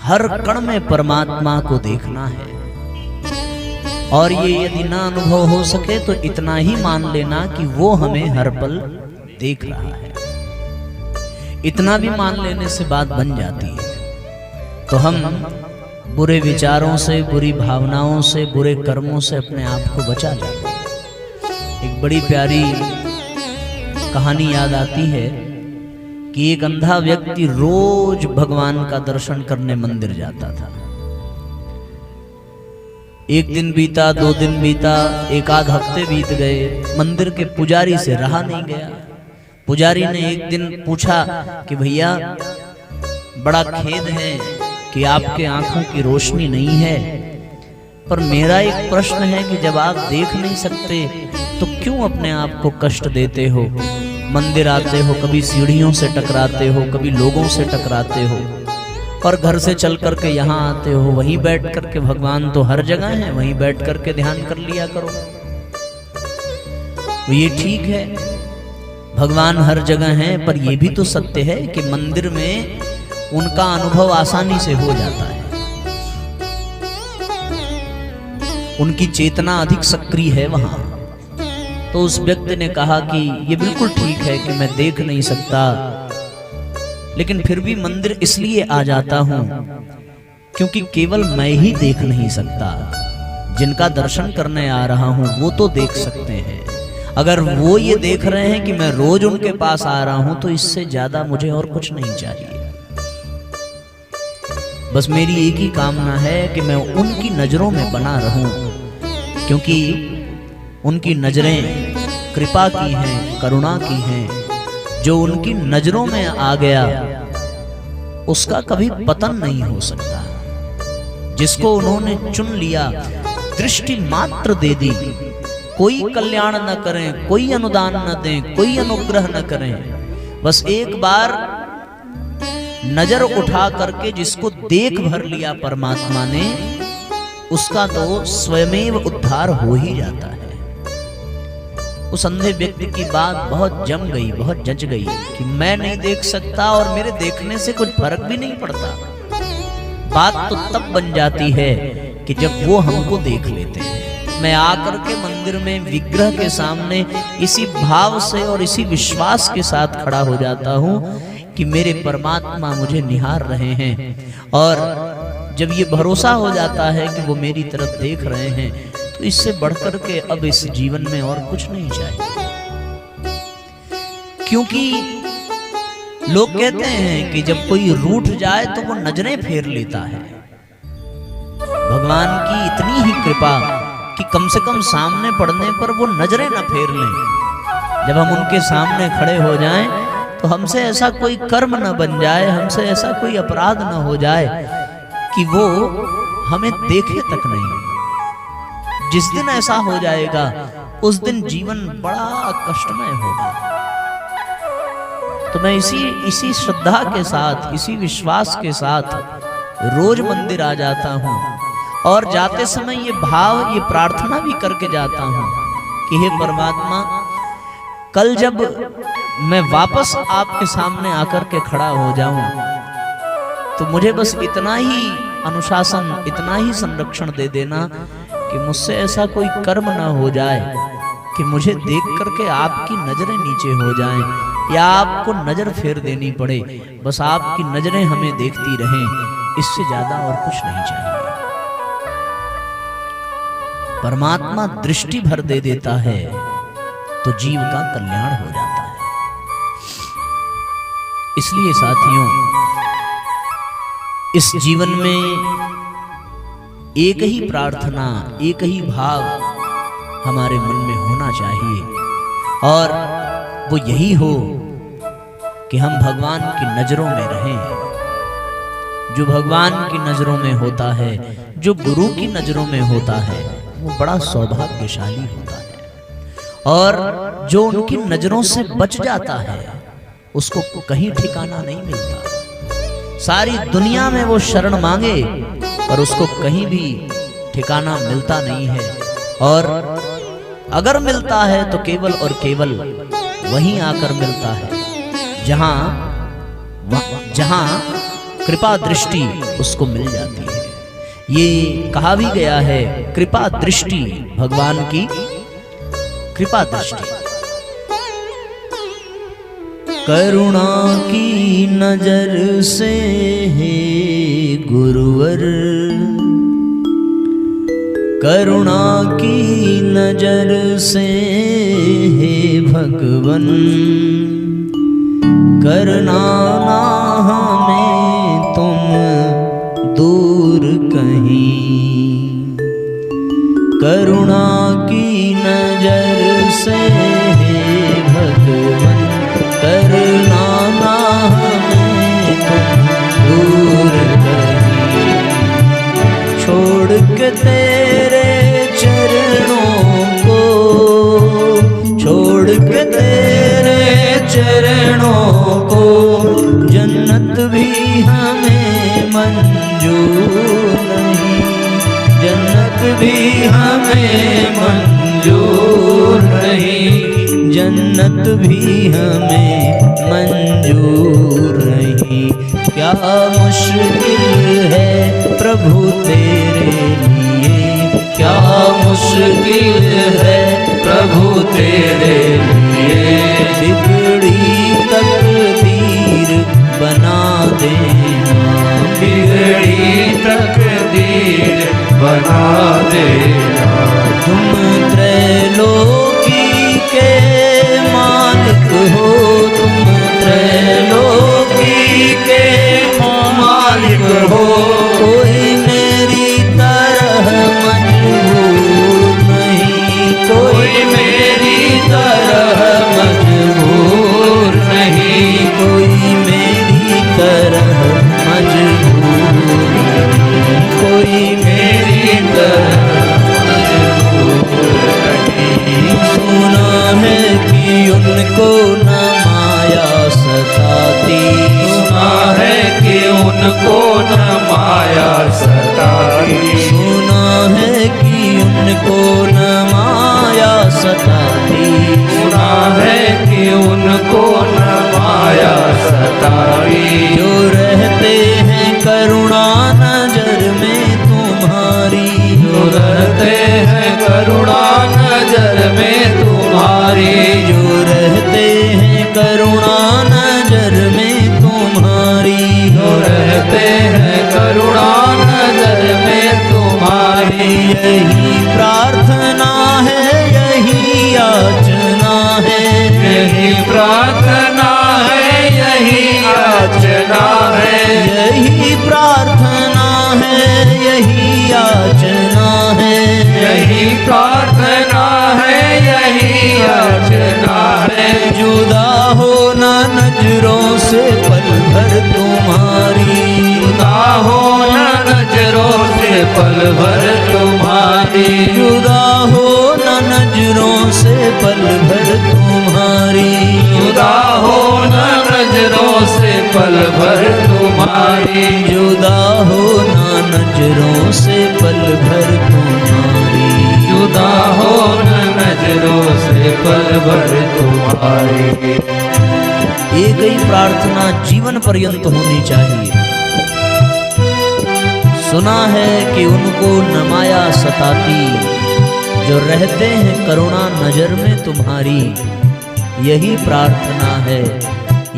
हर कण में परमात्मा को देखना है। और ये यदि ना अनुभव हो सके तो इतना ही मान लेना कि वो हमें हर पल देख रहा है। इतना भी मान लेने से बात बन जाती है, तो हम बुरे विचारों से, बुरी भावनाओं से, बुरे कर्मों से अपने आप को बचा जाते हैं। एक बड़ी प्यारी कहानी याद आती है कि एक अंधा व्यक्ति रोज भगवान का दर्शन करने मंदिर जाता था। एक दिन बीता, 2 दिन बीता, 1 आध हफ्ते बीत गए, मंदिर के पुजारी से रहा नहीं गया। पुजारी ने एक दिन पूछा कि भैया बड़ा खेद है कि आपके आंखों की रोशनी नहीं है, पर मेरा एक प्रश्न है कि जब आप देख नहीं सकते तो क्यों अपने आप को कष्ट देते हो? मंदिर आते हो, कभी सीढ़ियों से टकराते हो, कभी लोगों से टकराते हो, और घर से चल करके यहाँ आते हो। वहीं बैठ करके, भगवान तो हर जगह है, वहीं बैठ करके ध्यान कर लिया करो। तो ये ठीक है, भगवान हर जगह है, पर यह भी तो सत्य है कि मंदिर में उनका अनुभव आसानी से हो जाता है। उनकी चेतना अधिक सक्रिय है वहां। तो उस व्यक्ति ने कहा कि ये बिल्कुल ठीक है कि मैं देख नहीं सकता, लेकिन फिर भी मंदिर इसलिए आ जाता हूं क्योंकि केवल मैं ही देख नहीं सकता, जिनका दर्शन करने आ रहा हूं वो तो देख सकते हैं। अगर वो ये देख रहे हैं कि मैं रोज उनके पास आ रहा हूं तो इससे ज्यादा मुझे और कुछ नहीं चाहिए। बस मेरी एक ही कामना है कि मैं उनकी नजरों में बना रहूं, क्योंकि उनकी नजरें कृपा की हैं, करुणा की हैं। जो उनकी नजरों में आ गया उसका कभी पतन नहीं हो सकता। जिसको उन्होंने चुन लिया, दृष्टि मात्र दे दी, कोई कल्याण न करें, कोई अनुदान न दें, कोई अनुग्रह न करें, बस एक बार नजर उठा करके जिसको देख भर लिया परमात्मा ने, उसका तो स्वयमेव उद्धार हो ही जाता है। उस अंधे व्यक्ति की बात बहुत जम गई, बहुत जच गई कि मैं नहीं देख सकता और मेरे देखने से कुछ फर्क भी नहीं पड़ता। बात तो तब बन जाती है कि जब वो हमको देख लेते हैं। मैं आकर के मंदिर में विग्रह के सामने इसी भाव से और इसी विश्वास के साथ खड़ा हो जाता हूँ कि मेरे परमात्मा मुझे निहार रहे हैं। और जब ये भरोसा हो जाता है कि वो मेरी तरफ देख रहे हैं, तो इससे बढ़कर के अब इस जीवन में और कुछ नहीं चाहिए। क्योंकि लोग कहते हैं कि जब कोई रूठ जाए तो वो नजरें फेर लेता है। भगवान की इतनी ही कृपा कि कम से कम सामने पड़ने पर वो नजरें न फेर लें। जब हम उनके सामने खड़े हो जाएं तो हमसे ऐसा कोई कर्म न बन जाए, हमसे ऐसा कोई अपराध न हो जाए कि वो हमें देखे तक नहीं। जिस दिन ऐसा हो जाएगा उस दिन जीवन बड़ा कष्टमय होगा। तो मैं इसी श्रद्धा के साथ, इसी विश्वास के साथ रोज मंदिर आ जाता हूँ, और जाते समय ये भाव, ये प्रार्थना भी करके जाता हूँ कि हे परमात्मा, कल जब मैं वापस आपके सामने आकर के खड़ा हो जाऊं तो मुझे बस इतना ही अनुशासन, इतना ही संरक्षण दे देना कि मुझसे ऐसा कोई कर्म ना हो जाए कि मुझे देख करके आपकी नजरें नीचे हो जाएं या आपको नजर फेर देनी पड़े। बस आपकी नजरें हमें देखती रहें, इससे ज्यादा और कुछ नहीं चाहिए। परमात्मा दृष्टि भर दे देता है तो जीव का कल्याण हो जाता है। इसलिए साथियों, इस जीवन में एक ही प्रार्थना, एक ही भाव हमारे मन में होना चाहिए, और वो यही हो कि हम भगवान की नजरों में रहें। जो भगवान की नजरों में होता है, जो गुरु की नजरों में होता है, वो बड़ा सौभाग्यशाली होता है। और जो उनकी नजरों से बच जाता है उसको कहीं ठिकाना नहीं मिलता। सारी दुनिया में वो शरण मांगे पर उसको कहीं भी ठिकाना मिलता नहीं है, और अगर मिलता है तो केवल और केवल वहीं आकर मिलता है जहां कृपा दृष्टि उसको मिल जाती है। ये कहा भी गया है, कृपा दृष्टि, भगवान की कृपा दृष्टि। करुणा की नजर से हे गुरुवर, करुणा की नजर से हे भगवन, करना ना हमें तुम दूर कहीं। करुणा की नजर से हे भगवन, करना ना हमें तुम दूर कहीं। छोड़ के तेरे चरणों को, छोड़ के तेरे चरणों को, जन्नत भी हमें मंजूर नहीं, जन्नत भी हमें मंजूर नहीं, जन्नत भी हमें मंजूर नहीं। क्या मुश्किल है प्रभु तेरे लिए, क्या मुश्किल है प्रभु तेरे लिए। बिगड़ी तकदीर बना देना, बिगड़ी तकदीर बना देना। तुम त्रैलोकी के मालिक हो, तुम त्रैलोकी के मालिक हो। कोई मेरी तरह मजबूर नहीं, कोई मेरी तरह मजबूर नहीं, कोई मेरी तरह मजबूर नहीं, कोई मेरी तरह मजबूर नहीं। सुना है कि उनको न माया सताती, सुना है कि उनको न माया सताती, सुना है कि उनको न माया सताती, सुना है कि उनको न माया सताती। जो रहते हैं करुणा नजर में तुम्हारी, जो रहते हैं करुणा नजर में तुम्हारी, जो रहते हैं करुणा नजर में तुम्हारी, जो रहते हैं करुणा नजर में तुम्हारी। यही प्रार्थना है, यही याचना है, यही प्रार्थना है, यही याचना है, यही प्रार्थना है, यही याचना है, यही प्रार्थना है, यही याचना है। जुदा हो ना नजरों से पल भर तुम्हारी, जुदा हो ना नजरों से पल भर तुम्हारी, जुदा हो ना नजरों से पल भर तुम्हारी, जुदा हो ना नजरों से पल भर तुम्हारी, जुदा हो ना नजरों से पल भर तुम्हारी, जुदा हो ना नजरों से पल भर तुम्हारी। एक ही प्रार्थना जीवन पर्यंत होनी चाहिए। सुना है कि उनको न माया सताती, जो रहते हैं करुणा नजर में तुम्हारी। यही प्रार्थना है,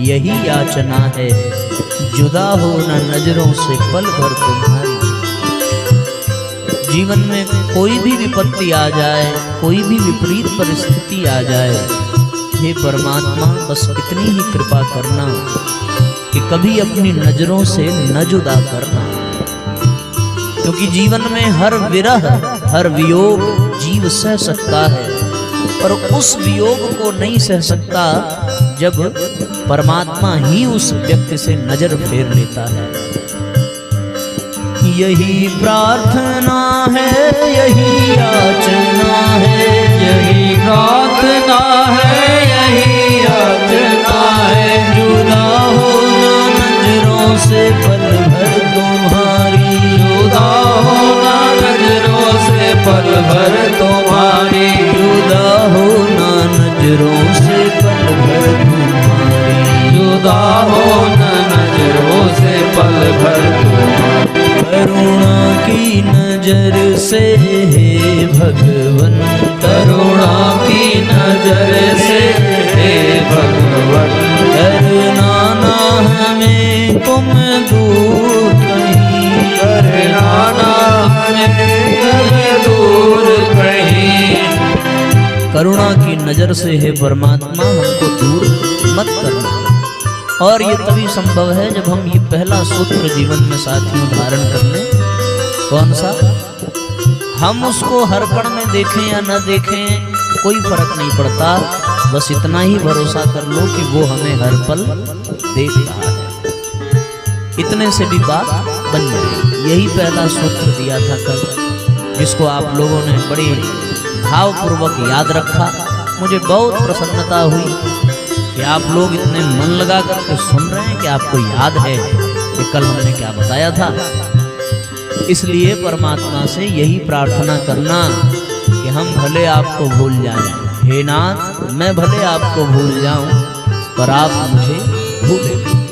यही याचना है, जुदा हो न नजरों से पल भर तुम्हारी। जीवन में कोई भी विपत्ति आ जाए, कोई भी विपरीत परिस्थिति आ जाए, हे परमात्मा बस इतनी ही कृपा करना कि कभी अपनी नजरों से न जुदा करना। क्योंकि जीवन में हर विरह, हर वियोग जीव सह सकता है, पर उस वियोग को नहीं सह सकता जब परमात्मा ही उस व्यक्ति से नजर फेर लेता है। यही प्रार्थना है, यही याचना है, यही प्रार्थना है, यही याचना है। जुदा हो ना नजरों से पल भर तुम्हारी, जुदा हो ना नजरों से पल भर तुम्हारी, जुदा हो ना नजरों से पल भर तुम्हारी, जुदा हो ना नजरों से पल भर नजर से हे भगवन, करुणा की नजर से हे भगवन, करना ना हमें तुम दूर कहीं, करना ना हमें दूर कहीं। करुणा की नजर से हे परमात्मा हमको दूर मत करना। और ये तभी संभव है जब हम ये पहला सूत्र जीवन में साथियों धारण कर लें। कौन सा? हम उसको हर कण में देखें या न देखें कोई फर्क नहीं पड़ता, बस इतना ही भरोसा कर लो कि वो हमें हर पल देख रहा है। इतने से भी बात बन जाएगी। यही पहला सूत्र दिया था कल, जिसको आप लोगों ने बड़े भावपूर्वक याद रखा। मुझे बहुत प्रसन्नता हुई कि आप लोग इतने मन लगा करके सुन रहे हैं कि आपको याद है कि कल हमने क्या बताया था। इसलिए परमात्मा से यही प्रार्थना करना कि हम भले आपको भूल जाएं। हे नाथ, मैं भले आपको भूल जाऊं पर आप मुझे भूलें।